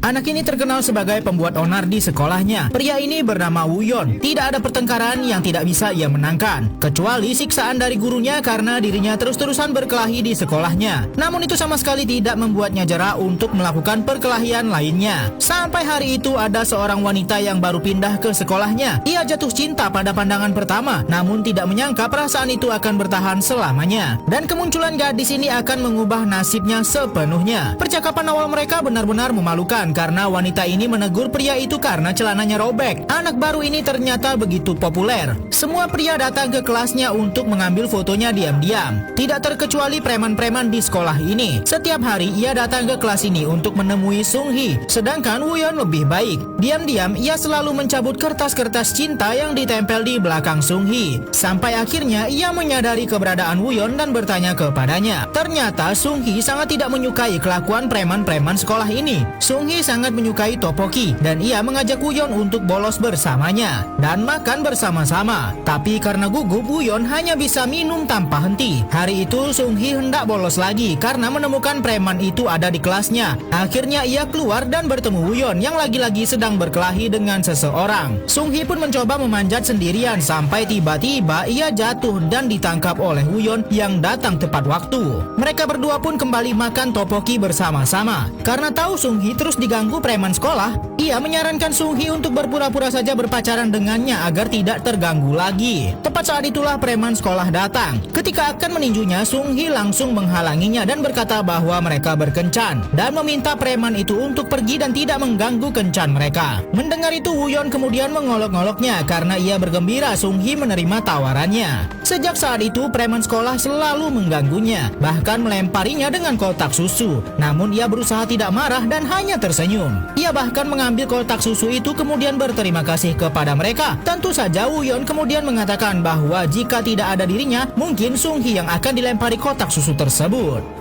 Anak ini terkenal sebagai pembuat onar di sekolahnya. Pria ini bernama Wooyeon. Tidak ada pertengkaran yang tidak bisa ia menangkan, kecuali siksaan dari gurunya karena dirinya terus-terusan berkelahi di sekolahnya. Namun itu sama sekali tidak membuatnya jera untuk melakukan perkelahian lainnya. Sampai hari itu ada seorang wanita yang baru pindah ke sekolahnya. Ia jatuh cinta pada pandangan pertama, namun tidak menyangka perasaan itu akan bertahan selamanya. Dan kemunculan gadis ini akan mengubah nasibnya sepenuhnya. Percakapan awal mereka benar-benar memalukan karena wanita ini menegur pria itu karena celananya robek. Anak baru ini ternyata begitu populer. Semua pria datang ke kelasnya untuk mengambil fotonya diam-diam. Tidak terkecuali preman-preman di sekolah ini. Setiap hari ia datang ke kelas ini untuk menemui Sung Hee. Sedangkan Wooyeon lebih baik. Diam-diam ia selalu mencabut kertas-kertas cinta yang ditempel di belakang Sung Hee. Sampai akhirnya ia menyadari keberadaan Wooyeon dan bertanya kepadanya. Ternyata Sung Hee sangat tidak menyukai kelakuan preman-preman sekolah ini. Sung Hee sangat menyukai topoki dan ia mengajak Wooyeon untuk bolos bersamanya dan makan bersama-sama. Tapi karena gugup, Wooyeon hanya bisa minum tanpa henti. Hari itu Sung Hee hendak bolos lagi karena menemukan preman itu ada di kelasnya. Akhirnya ia keluar dan bertemu Wooyeon yang lagi-lagi sedang berkelahi dengan seseorang. Sung Hee pun mencoba memanjat sendirian sampai tiba-tiba ia jatuh dan ditangkap oleh Wooyeon yang datang tepat waktu. Mereka berdua pun kembali makan topoki bersama-sama. Karena tahu Sung Hee terus diganggu preman sekolah, ia menyarankan Sung Hee untuk berpura-pura saja berpacaran dengannya agar tidak terganggu lagi. Tepat saat itulah preman sekolah datang. Ketika akan meninjunya, Sung Hee langsung menghalanginya dan berkata bahwa mereka berkencan dan meminta preman itu untuk pergi dan tidak mengganggu kencan mereka. Mendengar itu, Wooyeon kemudian mengolok-ngoloknya karena ia bergembira Sung Hee menerima tawarannya. Sejak saat itu, preman sekolah selalu mengganggunya, bahkan melemparinya dengan kotak susu. Namun ia berusaha tidak marah dan hanya tersenyum. Ia bahkan mengambil kotak susu itu kemudian berterima kasih kepada mereka. Tentu saja Wooyeon kemudian mengatakan bahwa jika tidak ada dirinya, mungkin Sung Hee yang akan dilempari kotak susu tersebut.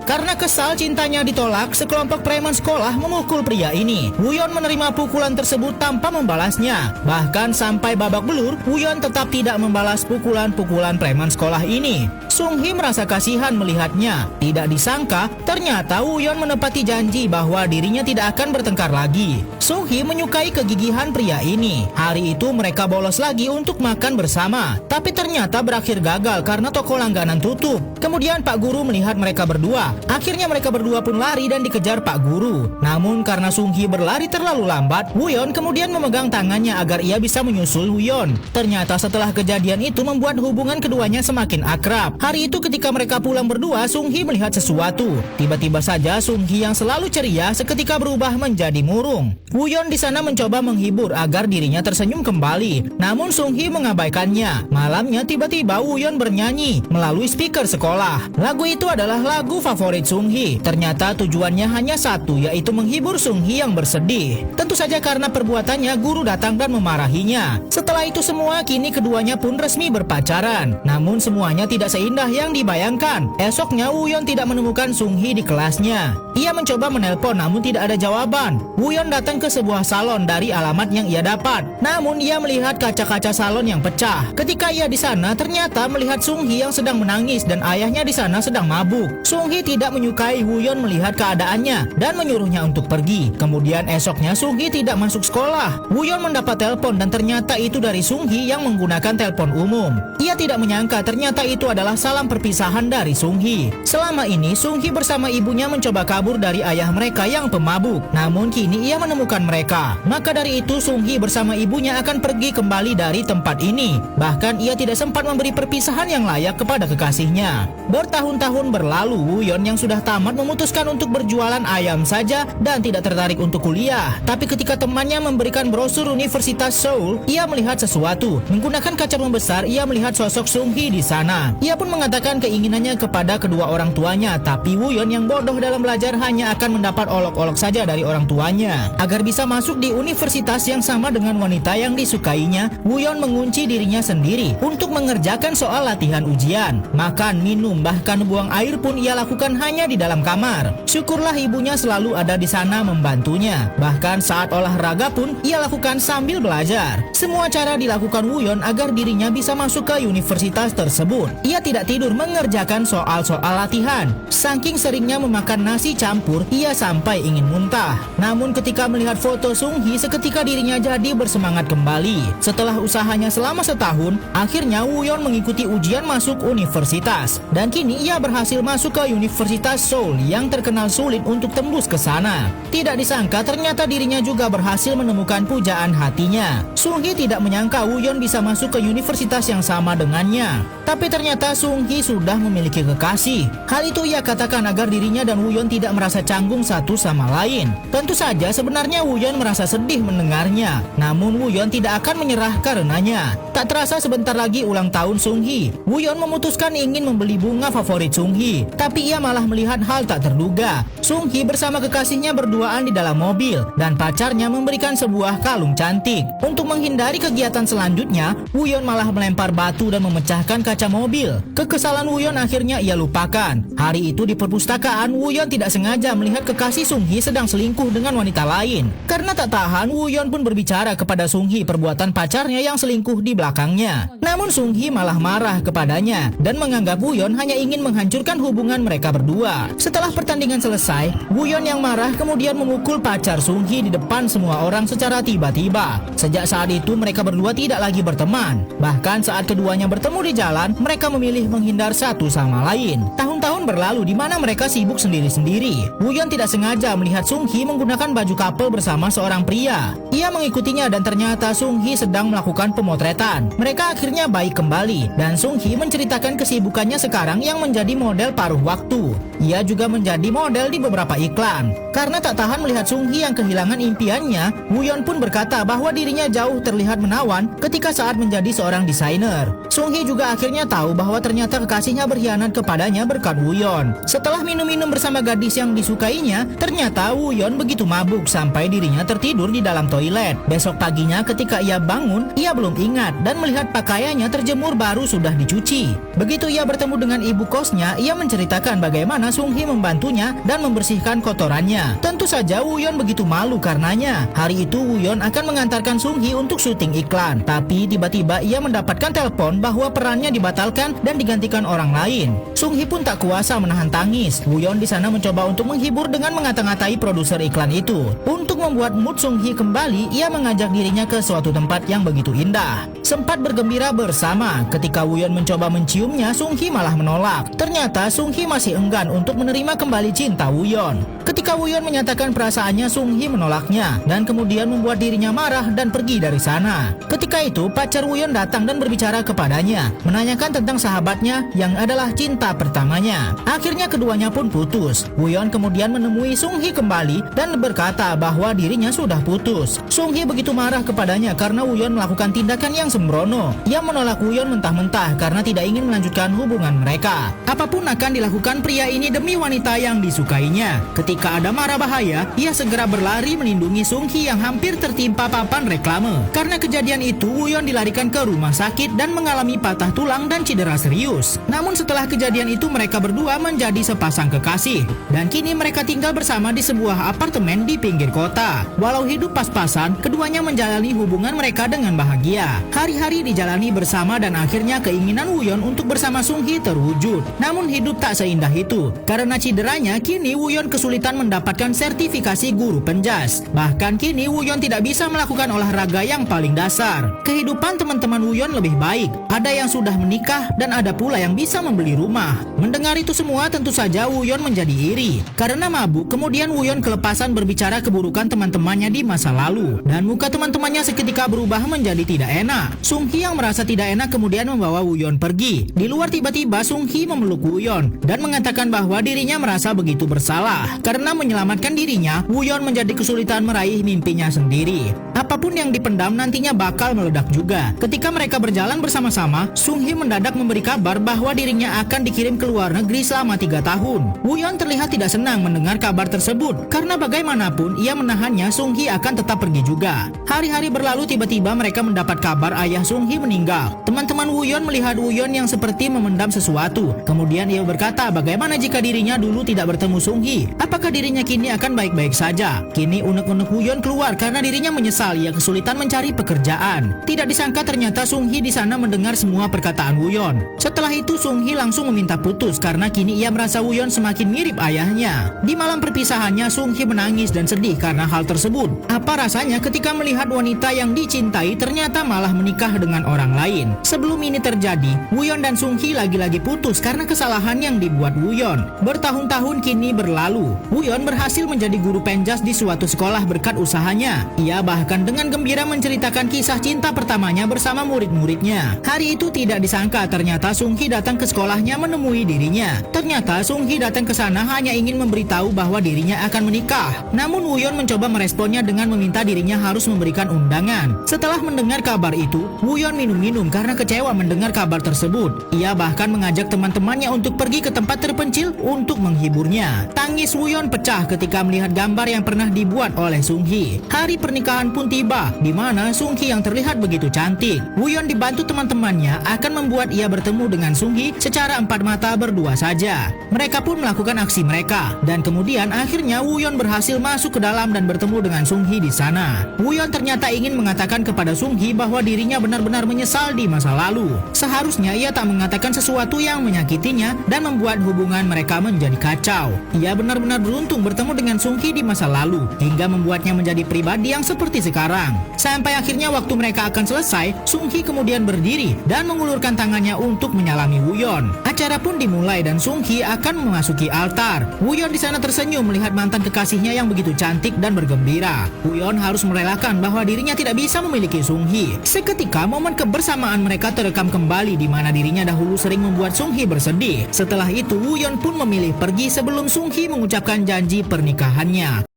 Karena kesal cintanya ditolak, sekelompok preman sekolah memukul pria ini. Wooyeon menerima pukulan tersebut tanpa membalasnya. Bahkan sampai babak belur, Wooyeon tetap tidak membalas pukulan-pukulan preman sekolah ini. Sung Hee merasa kasihan melihatnya. Tidak disangka, ternyata Wooyeon menepati janji bahwa dirinya tidak akan bertengkar lagi. Sung Hee menyukai kegigihan pria ini. Hari itu mereka bolos lagi untuk makan bersama. Tapi ternyata berakhir gagal karena toko langganan tutup. Kemudian Pak Guru melihat mereka berdua. Akhirnya mereka berdua pun lari dan dikejar Pak Guru. Namun karena Sung Hee berlari terlalu lambat, Wooyeon kemudian memegang tangannya agar ia bisa menyusul Wooyeon. Ternyata setelah kejadian itu membuat hubungan keduanya semakin akrab. Hari itu ketika mereka pulang berdua, Sung Hee melihat sesuatu. Tiba-tiba saja Sung Hee yang selalu ceria seketika berubah menjadi murung. Wooyeon di sana mencoba menghibur agar dirinya tersenyum kembali. Namun Sung Hee mengabaikannya. Malamnya tiba-tiba Wooyeon bernyanyi melalui speaker sekolah. Lagu itu adalah lagu favorit Sung Hee. Ternyata tujuannya hanya satu, yaitu menghibur Sung Hee yang bersedih. Tentu saja karena perbuatannya, guru datang dan memarahinya. Setelah itu semua, kini keduanya pun resmi berpacaran. Namun semuanya tidak seindah yang dibayangkan. Esoknya Wooyeon tidak menemukan Sung Hee di kelasnya. Ia mencoba menelpon namun tidak ada jawaban. Wooyeon datang ke sebuah salon dari alamat yang ia dapat. Namun ia melihat kaca-kaca salon yang pecah. Ketika ia di sana, ternyata melihat Sung Hee yang sedang menangis dan ayahnya di sana sedang mabuk. Sung Hee tidak menyukai Wooyeon melihat keadaannya dan menyuruhnya untuk pergi. Kemudian esoknya Sung Hee tidak masuk sekolah. Wooyeon mendapat telepon dan ternyata itu dari Sung Hee yang menggunakan telepon umum. Ia tidak menyangka ternyata itu adalah salam perpisahan dari Sung Hee. Selama ini Sung Hee bersama ibunya mencoba kabur dari ayah mereka yang pemabuk. Namun kini ia menemukan mereka. Maka dari itu Sung Hee bersama ibunya akan pergi kembali dari tempat ini. Bahkan ia tidak sempat memberi perpisahan yang layak kepada kekasihnya. Bertahun-tahun berlalu, Wooyeon yang sudah tamat memutuskan untuk berjualan ayam saja dan tidak tertarik untuk kuliah. Tapi ketika temannya memberikan brosur Universitas Seoul, ia melihat sesuatu. Menggunakan kaca pembesar, ia melihat sosok Sung Hee di sana. Ia pun mengatakan keinginannya kepada kedua orang tuanya, tapi Wooyeon yang bodoh dalam belajar hanya akan mendapat olok-olok saja dari orang tuanya. Agar bisa masuk di universitas yang sama dengan wanita yang disukainya, Wooyeon mengunci dirinya sendiri untuk mengerjakan soal latihan ujian. Makan, minum, bahkan buang air pun ia lakukan hanya di dalam kamar. Syukurlah ibunya selalu ada di sana membantunya. Bahkan saat olahraga pun ia lakukan sambil belajar. Semua cara dilakukan Wooyeon agar dirinya bisa masuk ke universitas tersebut. Ia tidak tidur mengerjakan soal-soal latihan. Saking seringnya memakan nasi campur, ia sampai ingin muntah. Namun ketika melihat foto Sung-hee, seketika dirinya jadi bersemangat kembali. Setelah usahanya selama setahun, akhirnya Wooyeon mengikuti ujian masuk universitas. Dan kini ia berhasil masuk ke Universitas Seoul yang terkenal sulit untuk tembus ke sana. Tidak disangka ternyata dirinya juga berhasil menemukan pujaan hatinya. Sung-hee tidak menyangka Wooyeon bisa masuk ke universitas yang sama dengannya. Tapi ternyata Sung-hee sudah memiliki kekasih. Hal itu ia katakan agar dirinya dan Wooyeon tidak merasa canggung satu sama lain. Tentu saja sebenarnya Wooyeon merasa sedih mendengarnya. Namun Wooyeon tidak akan menyerah karenanya. Tak terasa sebentar lagi ulang tahun Sung-hee. Wooyeon memutuskan ingin membeli bunga favorit Sung-hee. Tapi ia malah melihat hal tak terduga. Sung-hee bersama kekasihnya berduaan di dalam mobil dan pacarnya memberikan sebuah kalung cantik. Untuk menghindari kegiatan selanjutnya, Wooyeon malah melempar batu dan memecahkan kaca mobil. Kekesalan Wooyeon akhirnya ia lupakan. Hari itu di perpustakaan, Wooyeon tidak sengaja melihat kekasih Sung-hee sedang selingkuh dengan wanita lain. Karena tak tahan, Wooyeon pun berbicara kepada Sung-hee perbuatan pacarnya yang selingkuh di belakangnya. Namun Sung-hee malah marah kepadanya dan menganggap Wooyeon hanya ingin menghancurkan hubungan mereka berdua. Setelah pertandingan selesai, Wooyeon yang marah kemudian memukul pacar Sung-hee di depan semua orang secara tiba-tiba. Sejak saat itu mereka berdua tidak lagi berteman. Bahkan saat keduanya bertemu di jalan, mereka memilih menghindar satu sama lain. Tahun-tahun berlalu di mana mereka sibuk sendiri-sendiri. Wooyeon tidak sengaja melihat Sung-hee menggunakan baju couple bersama seorang pria. Ia mengikutinya dan ternyata Sung-hee sedang melakukan pemotretan. Mereka akhirnya baik kembali dan Sung-hee menceritakan kesibukannya sekarang yang menjadi model paruh waktu. Ia juga menjadi model di beberapa iklan. Karena tak tahan melihat Sung-hee yang kehilangan impiannya, Wooyeon pun berkata bahwa dirinya jauh terlihat menawan ketika saat menjadi seorang desainer. Sung-hee juga akhirnya tahu bahwa ternyata kekasihnya berkhianat kepadanya berkat Wooyeon. Setelah minum-minum bersama gadis yang disukainya, ternyata Wooyeon begitu mabuk sampai dirinya tertidur di dalam toilet. Besok paginya ketika ia bangun, ia belum ingat dan melihat pakaiannya terjemur baru sudah dicuci. Begitu ia bertemu dengan ibu kosnya, ia menceritakan bagaimana Sung-hee membantunya dan membersihkan kotorannya. Tentu saja Wooyeon begitu malu karenanya. Hari itu Wooyeon akan mengantarkan Sung-hee untuk syuting iklan. Tapi tiba-tiba ia mendapatkan telepon bahwa perannya dibatalkan dan digantikan orang lain. Sung-hee pun tak kuasa menahan tangis. Wooyeon di sana mencoba untuk menghibur dengan mengata-ngatai produser iklan itu. Untuk membuat mood Sung-hee kembali, ia mengajak dirinya ke suatu tempat yang begitu indah. Sempat bergembira bersama. Ketika Wooyeon mencoba menciumnya, Sung-hee malah menolak. Ternyata Sung-hee masih enggan untuk menerima kembali cinta Wooyeon. Ketika Wooyeon menyatakan perasaannya, Sung-hee menolaknya dan kemudian membuat dirinya marah dan pergi dari sana. Ketika itu, pacar Wooyeon datang dan berbicara kepadanya, menanyakan tentang sahabatnya yang adalah cinta pertamanya. Akhirnya keduanya pun putus. Wooyeon kemudian menemui Sung-hee kembali dan berkata bahwa dirinya sudah putus. Sung-hee begitu marah kepadanya karena Wooyeon melakukan tindakan yang sembrono. Ia menolak Wooyeon mentah-mentah karena tidak ingin melanjutkan hubungan mereka. Apapun akan dilakukan pria ini demi wanita yang disukainya. Ketika ada mara bahaya, ia segera berlari melindungi Sung-hee yang hampir tertimpa papan reklame. Karena kejadian itu, Wooyeon dilarikan ke rumah sakit dan mengalami patah tulang dan cedera serius. Namun setelah kejadian itu mereka berdua menjadi sepasang kekasih. Dan kini mereka tinggal bersama di sebuah apartemen di pinggir kota. Walau hidup pas-pasan, keduanya menjalani hubungan mereka dengan bahagia. Hari-hari dijalani bersama dan akhirnya keinginan Wooyeon untuk bersama Sung-hee terwujud. Namun hidup tak seindah itu. Karena cederanya, kini Wooyeon kesulitan mendapatkan sertifikasi guru penjas. Bahkan kini Wooyeon tidak bisa melakukan olahraga yang paling dasar. Kehidupan teman-teman Wooyeon lebih baik. Ada yang sudah menikah dan ada pula yang bisa membeli rumah. Mendengar itu semua tentu saja Wooyeon menjadi iri. Karena mabuk, kemudian Wooyeon kelepasan berbicara keburukan teman-temannya di masa lalu. Dan muka teman-temannya seketika berubah menjadi tidak enak. Sung Hee yang merasa tidak enak kemudian membawa Woo-yeon pergi. Di luar tiba-tiba Sung Hee memeluk Woo-yeon dan mengatakan bahwa dirinya merasa begitu bersalah. Karena menyelamatkan dirinya, Woo-yeon menjadi kesulitan meraih mimpinya sendiri. Apapun yang dipendam nantinya bakal meledak juga. Ketika mereka berjalan bersama-sama, Sung Hee mendadak memberi kabar bahwa dirinya akan dikirim ke luar negeri selama 3 tahun. Woo-yeon terlihat tidak senang mendengar kabar tersebut karena bagaimanapun ia menahannya, Sung Hee akan tetap pergi juga. Hari-hari berlalu, tiba-tiba mereka mendapat kabar ayah Sung Hee meninggal. Teman-teman Woo-yeon melihat Woo-yeon yang seperti memendam sesuatu. Kemudian ia berkata bagaimana jika dirinya dulu tidak bertemu Sung Hee. Apakah dirinya kini akan baik-baik saja? Kini unek-unek Woo-yeon keluar karena dirinya menyesal ia kesulitan mencari pekerjaan. Tidak disangka ternyata Sung Hee di sana mendengar semua perkataan Woo-yeon. Setelah itu Sung Hee langsung meminta putus karena kini ia merasa Woo-yeon semakin mirip ayahnya. Di malam perpisahannya Sung Hee menangis dan sedih karena hal tersebut. Apa rasanya ketika melihat wanita yang dicintai ternyata malah menikah dengan orang lain. Sebelum ini terjadi, Woo-yeon dan Sung Hee lagi-lagi putus karena kesalahan yang dibuat Woo-yeon. Bertahun-tahun kini berlalu. Woo-yeon berhasil menjadi guru penjas di suatu sekolah berkat usahanya. Ia bahkan dengan gembira menceritakan kisah cinta pertamanya bersama murid-muridnya. Hari itu tidak disangka ternyata Sung Hee datang ke sekolahnya menemui dirinya. Ternyata Sung Hee datang ke sana hanya ingin memberitahu bahwa dirinya akan menikah. Namun Woo-yeon mencoba meresponnya dengan meminta dirinya harus memberikan undangan. Setelah mendengar kabar itu, Woo-yeon minum-minum karena kecewa mendengar kabar tersebut. Ia bahkan mengajak teman-temannya untuk pergi ke tempat terpencil untuk menghiburnya. Tangis Woo-yeon pecah ketika melihat gambar yang pernah dibuat oleh Sung Hee. Hari pernikahan pun tiba, di mana Sung Hee yang terlihat begitu cantik. Woo-yeon dibantu teman-temannya akan membuat ia bertemu dengan Sung Hee secara empat mata berdua saja. Mereka pun melakukan aksi mereka dan kemudian akhirnya Woo-yeon berhasil masuk ke dalam dan bertemu dengan Sung Hee di sana. Woo-yeon ternyata ingin mengatakan kepada Sung Hee bahwa dirinya benar-benar menyesal di masa lalu. Seharusnya ia tak mengatakan sesuatu yang menyakitinya dan membuat hubungan mereka menjadi kacau. Ia benar-benar beruntung bertemu dengan Sung Hee di masa lalu hingga membuatnya menjadi pribadi yang seperti sekarang. Sampai akhirnya waktu mereka akan selesai, Sung Hee kemudian berdiri dan mengulurkan tangannya untuk menyalami Woo-yeon. Acara pun dimulai dan Sung Hee akan memasuki altar. Woo-yeon di sana tersenyum melihat mantan kekasihnya yang begitu cantik dan bergembira. Woo-yeon harus merelakan bahwa dirinya tidak bisa memiliki Sung Hee. Seketika momen kebersamaan mereka terekam kembali di mana dirinya dahulu sering membuat Sung Hee bersedih. Setelah itu Woo-yeon pun memilih pergi sebelum Sung Hee mengucapkan janji pernikahannya.